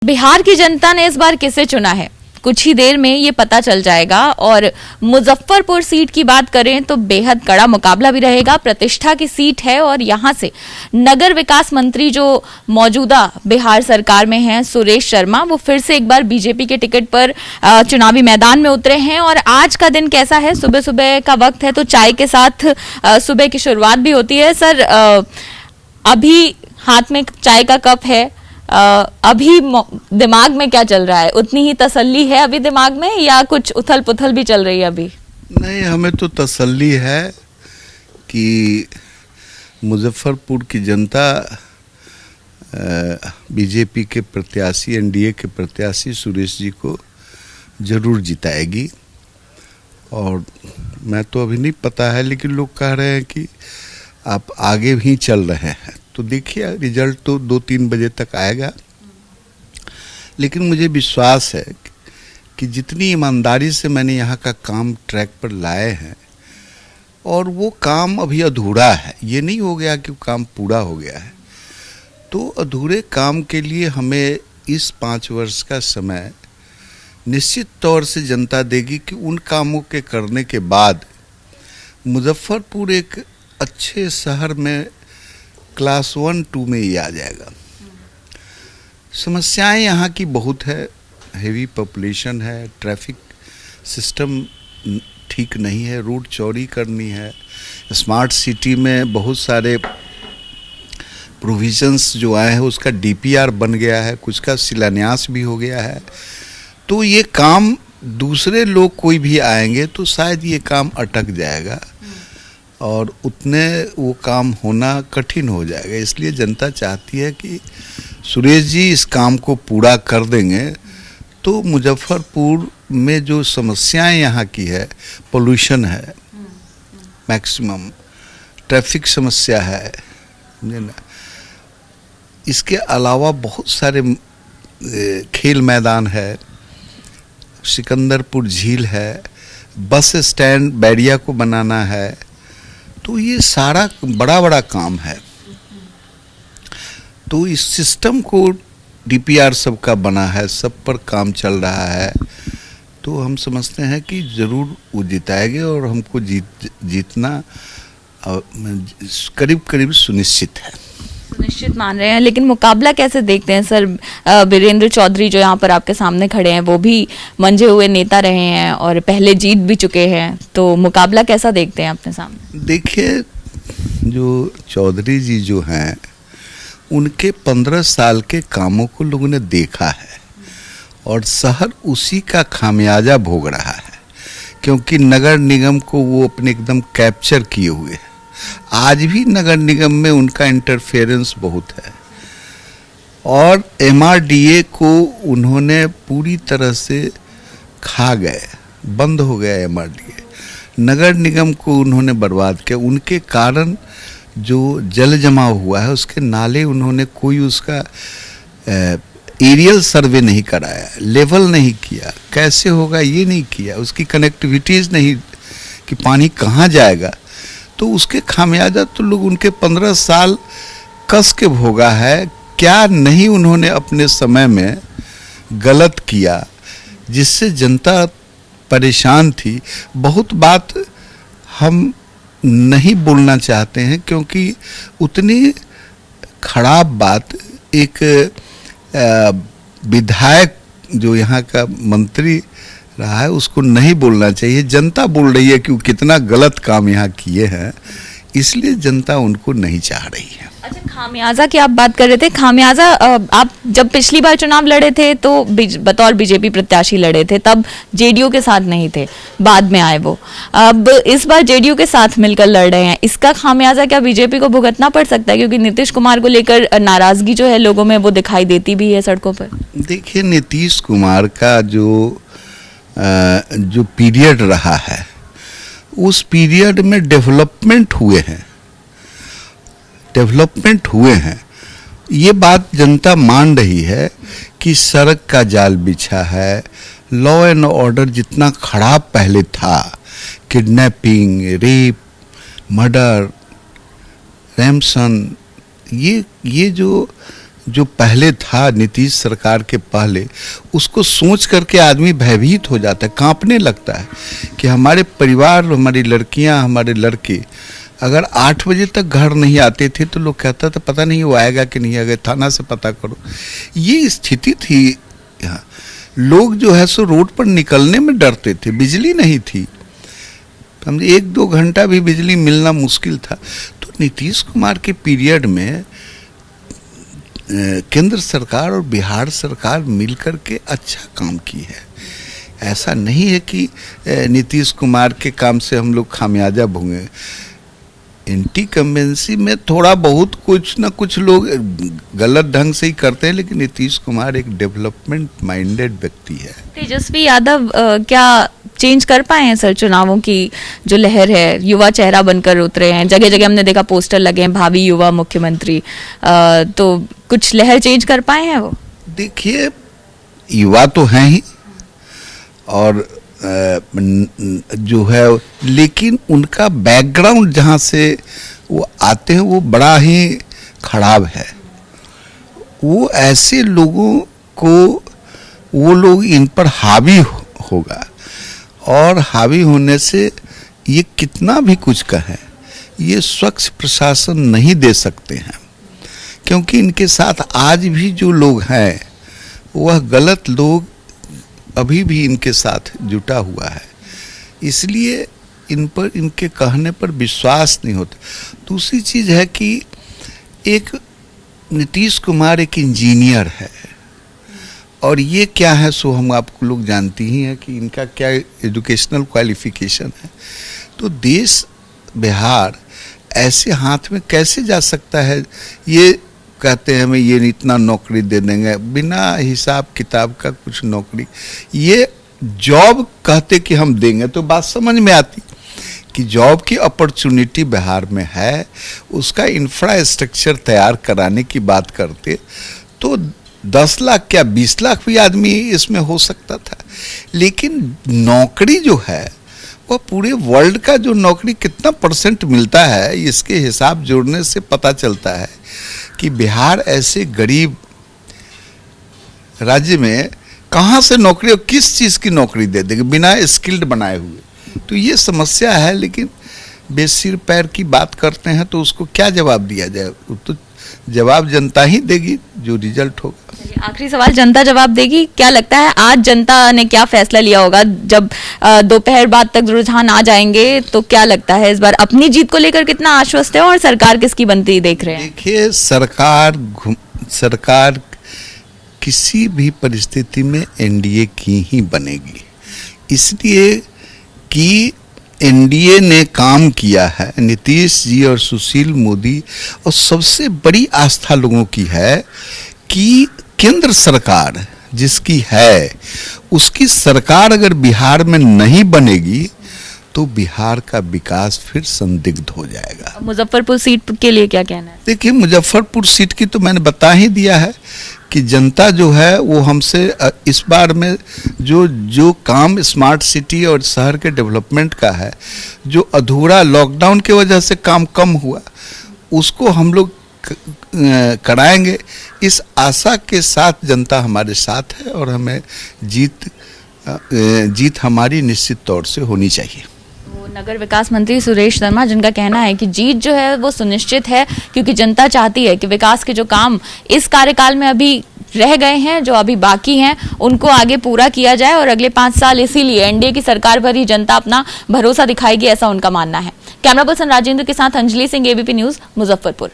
बिहार की जनता ने इस बार किसे चुना है, कुछ ही देर में ये पता चल जाएगा। और मुजफ्फरपुर सीट की बात करें तो बेहद कड़ा मुकाबला भी रहेगा। प्रतिष्ठा की सीट है और यहां से नगर विकास मंत्री जो मौजूदा बिहार सरकार में हैं सुरेश शर्मा, वो फिर से एक बार बीजेपी के टिकट पर चुनावी मैदान में उतरे हैं। और आज का दिन कैसा है, सुबह सुबह का वक्त है तो चाय के साथ सुबह की शुरुआत भी होती है। सर, अभी हाथ में चाय का कप है, अभी दिमाग में क्या चल रहा है? उतनी ही तसल्ली है अभी दिमाग में या कुछ उथल पुथल भी चल रही है अभी? नहीं, हमें तो तसल्ली है कि मुजफ्फरपुर की जनता बीजेपी के प्रत्याशी, एनडीए के प्रत्याशी सुरेश जी को जरूर जिताएगी। और मैं तो अभी नहीं पता है, लेकिन लोग कह रहे हैं कि आप आगे भी चल रहे हैं, तो देखिए रिजल्ट तो 2-3 बजे तक आएगा। लेकिन मुझे विश्वास है कि जितनी ईमानदारी से मैंने यहाँ का काम ट्रैक पर लाए हैं, और वो काम अभी अधूरा है, ये नहीं हो गया कि वो काम पूरा हो गया है, तो अधूरे काम के लिए हमें इस 5 वर्ष का समय निश्चित तौर से जनता देगी कि उन कामों के करने के बाद मुजफ्फरपुर एक अच्छे शहर में क्लास 1-2 में ही आ जाएगा। समस्याएं यहाँ की बहुत है, हेवी पॉपुलेशन है, ट्रैफिक सिस्टम ठीक नहीं है, रोड चौड़ी करनी है, स्मार्ट सिटी में बहुत सारे प्रोविजंस जो आए हैं उसका डीपीआर बन गया है, कुछ का शिलान्यास भी हो गया है। तो ये काम दूसरे लोग कोई भी आएंगे तो शायद ये काम अटक जाएगा और उतने वो काम होना कठिन हो जाएगा। इसलिए जनता चाहती है कि सुरेश जी इस काम को पूरा कर देंगे तो मुजफ्फरपुर में जो समस्याएं यहाँ की है, पोल्यूशन है, मैक्सिमम ट्रैफिक समस्या है, इसके अलावा बहुत सारे खेल मैदान है, सिकंदरपुर झील है, बस स्टैंड बैरिया को बनाना है, तो ये सारा बड़ा बड़ा काम है। तो इस सिस्टम को डीपीआर सबका बना है, सब पर काम चल रहा है, तो हम समझते हैं कि ज़रूर वो जिताएंगे और हमको जीतना करीब करीब सुनिश्चित है। सुनिश्चित मान रहे हैं, लेकिन मुकाबला कैसे देखते हैं सर? वीरेंद्र चौधरी जो यहाँ पर आपके सामने खड़े हैं वो भी मंजे हुए नेता रहे हैं और पहले जीत भी चुके हैं, तो मुकाबला कैसा देखते हैं अपने सामने? देखिए, जो चौधरी जी जो हैं उनके 15 साल के कामों को लोगों ने देखा है और शहर उसी का खामियाजा भोग रहा है, क्योंकि नगर निगम को वो अपने एकदम कैप्चर किए हुए हैं। आज भी नगर निगम में उनका इंटरफेरेंस बहुत है और एमआरडीए को उन्होंने पूरी तरह से खा गए, बंद हो गया एमआरडीए, नगर निगम को उन्होंने बर्बाद किया। उनके कारण जो जल जमाव हुआ है उसके नाले उन्होंने कोई उसका एरियल सर्वे नहीं कराया, लेवल नहीं किया, कैसे होगा ये नहीं किया, उसकी कनेक्टिविटीज़ नहीं कि पानी कहाँ जाएगा, तो उसके खामियाजा तो लोग उनके 15 साल कस के भोगा है। क्या नहीं उन्होंने अपने समय में गलत किया जिससे जनता परेशान थी। बहुत बात हम नहीं बोलना चाहते हैं क्योंकि उतनी खराब बात एक विधायक जो यहाँ का मंत्री रहा है उसको नहीं बोलना चाहिए। जनता बोल रही है कि वो कितना गलत काम यहाँ किए हैं, इसलिए जनता उनको नहीं चाह रही है। अच्छा, खामियाजा की आप बात कर रहे थे। खामियाजा, आप जब पिछली बार चुनाव लड़े थे तो बतौर बीजेपी प्रत्याशी लड़े थे, तब जेडीयू के साथ नहीं थे, बाद में आए वो। अब इस बार जेडीयू के साथ मिलकर लड़ रहे हैं, इसका खामियाजा क्या बीजेपी को भुगतना पड़ सकता है? क्योंकि नीतीश कुमार को लेकर नाराजगी जो है लोगों में वो दिखाई देती भी है सड़कों पर। देखिए, नीतीश कुमार का जो पीरियड रहा है उस पीरियड में डेवलपमेंट हुए हैं, ये बात जनता मान रही है कि सड़क का जाल बिछा है, लॉ एंड ऑर्डर जितना खराब पहले था, किडनैपिंग, रेप, मर्डर, रैमसन, ये जो जो पहले था नीतीश सरकार के पहले, उसको सोच करके आदमी भयभीत हो जाता है, कांपने लगता है कि हमारे परिवार, हमारी लड़कियां, हमारे लड़के अगर 8 बजे तक घर नहीं आते थे तो लोग कहता था पता नहीं वो आएगा कि नहीं आएगा, थाना से पता करो। ये स्थिति थी यहाँ। लोग जो है सो रोड पर निकलने में डरते थे, बिजली नहीं थी, हम 1-2 घंटा भी बिजली मिलना मुश्किल था। तो नीतीश कुमार के पीरियड में केंद्र सरकार और बिहार सरकार मिलकर के अच्छा काम की है। ऐसा नहीं है कि नीतीश कुमार के काम से हम लोग खामियाजा भोगे। एंटी कम्बेंसी में थोड़ा बहुत कुछ ना कुछ लोग गलत ढंग से ही करते हैं, लेकिन नीतीश कुमार एक डेवलपमेंट माइंडेड व्यक्ति है। तेजस्वी यादव क्या चेंज कर पाए हैं सर? चुनावों की जो लहर है, युवा चेहरा बनकर उतरे हैं, जगह जगह हमने देखा पोस्टर लगे हैं भावी युवा मुख्यमंत्री, तो कुछ लहर चेंज कर पाए हैं वो? देखिए, युवा तो हैं ही और जो है, लेकिन उनका बैकग्राउंड जहाँ से वो आते हैं वो बड़ा ही खराब है। वो ऐसे लोगों को, वो लोग इन पर हावी होगा और हावी होने से ये कितना भी कुछ कहें, ये स्वच्छ प्रशासन नहीं दे सकते हैं, क्योंकि इनके साथ आज भी जो लोग हैं वह गलत लोग अभी भी इनके साथ जुटा हुआ है, इसलिए इन पर, इनके कहने पर विश्वास नहीं होता। दूसरी चीज़ है कि एक नीतीश कुमार एक इंजीनियर है और ये क्या है सो हम आपको लोग जानती ही हैं कि इनका क्या एजुकेशनल क्वालिफिकेशन है। तो देश बिहार ऐसे हाथ में कैसे जा सकता है? ये कहते हैं हमें ये इतना नौकरी दे देंगे, बिना हिसाब किताब का कुछ नौकरी, ये जॉब कहते कि हम देंगे तो बात समझ में आती कि जॉब की अपॉर्चुनिटी बिहार में है, उसका इंफ्रास्ट्रक्चर तैयार कराने की बात करते तो 10 लाख क्या 20 लाख भी आदमी इसमें हो सकता था। लेकिन नौकरी जो है वह पूरे वर्ल्ड का जो नौकरी कितना % मिलता है, इसके हिसाब जोड़ने से पता चलता है कि बिहार ऐसे गरीब राज्य में कहाँ से नौकरी और किस चीज़ की नौकरी दे देंगे बिना स्किल्ड बनाए हुए। तो ये समस्या है, लेकिन बेसिर पैर की बात करते हैं तो उसको क्या जवाब दिया जाए? तो जवाब जनता ही देगी, जो रिजल्ट होगा। आखिरी सवाल, जनता जवाब देगी? क्या लगता है आज जनता ने क्या फैसला लिया होगा? जब दोपहर बाद तक रुझान आ जाएंगे तो क्या लगता है इस बार अपनी जीत को लेकर कितना आश्वस्त है और सरकार किसकी बनती देख रहे हैं? देखिए, सरकार किसी भी परिस्थिति में एनडीए की ही बनेगी, इसलिए कि एनडीए ने काम किया है। नीतीश जी और सुशील मोदी, और सबसे बड़ी आस्था लोगों की है कि केंद्र सरकार जिसकी है, उसकी सरकार अगर बिहार में नहीं बनेगी तो बिहार का विकास फिर संदिग्ध हो जाएगा। मुजफ्फरपुर सीट के लिए क्या कहना है? देखिए, मुजफ्फरपुर सीट की तो मैंने बता ही दिया है कि जनता जो है वो हमसे इस बार में जो काम स्मार्ट सिटी और शहर के डेवलपमेंट का है, जो अधूरा लॉकडाउन की वजह से काम कम हुआ, उसको हम लोग कराएंगे। इस आशा के साथ जनता हमारे साथ है और हमें जीत हमारी निश्चित तौर से होनी चाहिए। नगर विकास मंत्री सुरेश शर्मा, जिनका कहना है कि जीत जो है वो सुनिश्चित है, क्योंकि जनता चाहती है कि विकास के जो काम इस कार्यकाल में अभी रह गए हैं, जो अभी बाकी हैं, उनको आगे पूरा किया जाए और अगले 5 साल इसीलिए एनडीए की सरकार पर ही जनता अपना भरोसा दिखाएगी, ऐसा उनका मानना है। कैमरा पर्सन राजेंद्र के साथ अंजलि सिंह, एबीपी न्यूज, मुजफ्फरपुर।